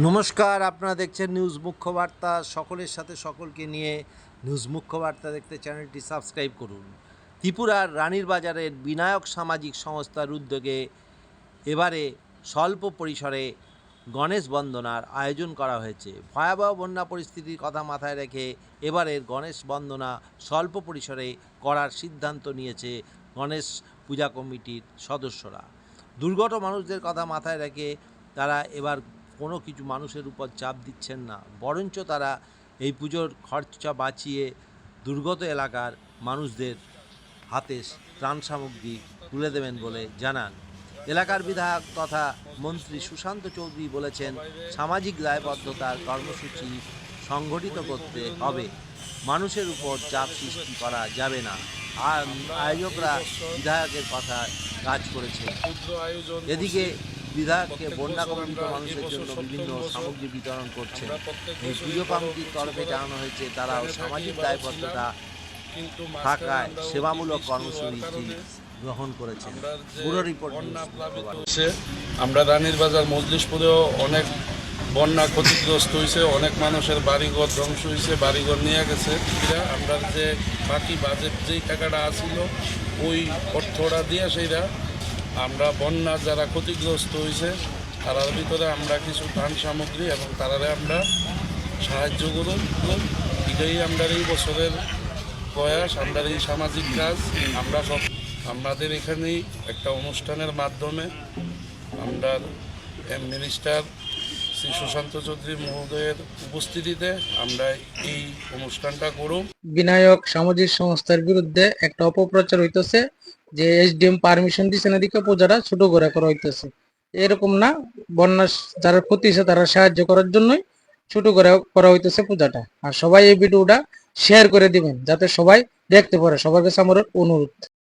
নমস্কার, আপনারা দেখছেন নিউজ মুখ্য বার্তা। সকলের সাথে সকলকে নিয়ে নিউজ মুখ্য বার্তা দেখতে চ্যানেলটি সাবস্ক্রাইব করুন। ত্রিপুরার রানীর বাজারের বিনায়ক সামাজিক সংস্থার উদ্যোগে এবারে স্বল্প পরিসরে গণেশ বন্দনার আয়োজন করা হয়েছে। ভয়াবহ বন্যা পরিস্থিতির কথা মাথায় রেখে এবারের গণেশ বন্দনা স্বল্প পরিসরে করার সিদ্ধান্ত নিয়েছে গণেশ পূজা কমিটির সদস্যরা। দুর্গত মানুষদের কথা মাথায় রেখে তারা এবার কোনো কিছু মানুষের উপর চাপ দিচ্ছেন না, বরঞ্চ তারা এই পুজোর খরচা বাঁচিয়ে দুর্গত এলাকার মানুষদের হাতে ত্রাণ সামগ্রী তুলে দেবেন বলে জানান। এলাকার বিধায়ক তথা মন্ত্রী সুশান্ত চৌধুরী বলেছেন, সামাজিক দায়বদ্ধতার কর্মসূচি সংগঠিত করতে হবে, মানুষের উপর চাপ সৃষ্টি করা যাবে না। আর আয়োজকরা বিধায়কের কথা কাজ করেছে। এদিকে বিধায়ককে বন্যা কবলিত মানুষের জন্য বিভিন্ন সামগ্রী বিতরণ করছেন। এই পুজো কমিটির তরফে জানানো হয়েছে তারাও সামাজিক দায়বদ্ধতা থাকায় সেবামূলক কর্মসূচি গ্রহণ করেছেন। পুরো রিপোর্ট আমরা রানীর বাজার মজলিশপুরেও অনেক বন্যা ক্ষতিগ্রস্ত হয়েছে, অনেক মানুষের বাড়িঘর ধ্বংস হয়েছে, বাড়িঘর নিয়ে গেছে। আমরা যে বাকি বাজেট যেই টাকাটা আসিল ওই অর্থটা দিয়ে সেইটা আমরা বন্যা যারা ক্ষতিগ্রস্ত হয়েছে তার ভিতরে আমরা কিছু ত্রাণ সামগ্রী এবং তারারে আমরা সাহায্য করুন। এটাই আমরা এই বছরের প্রয়াস, আমরা এই সামাজিক কাজ। আমরা সব আমাদের এখানেই একটা অনুষ্ঠানের মাধ্যমে আমরা মিনিস্টার শ্রী সুশান্ত চৌধুরী মহোদয়ের উপস্থিতিতে আমরা এই অনুষ্ঠানটা করুম। বিনায়ক সামাজিক সংস্থার বিরুদ্ধে একটা অপপ্রচার হইতেছে যে এসডিএম পারমিশন দিচ্ছে না দিকে পূজাটা ছোট করে করা হইতেছে। এরকম না, বন্যা যারা ক্ষতি হয়েছে তারা সাহায্য করার জন্যই ছোট করে করা হইতেছে পূজাটা। আর সবাই এই ভিডিওটা শেয়ার করে দিবেন যাতে সবাই দেখতে পারে। সবার কাছে আমার অনুরোধ।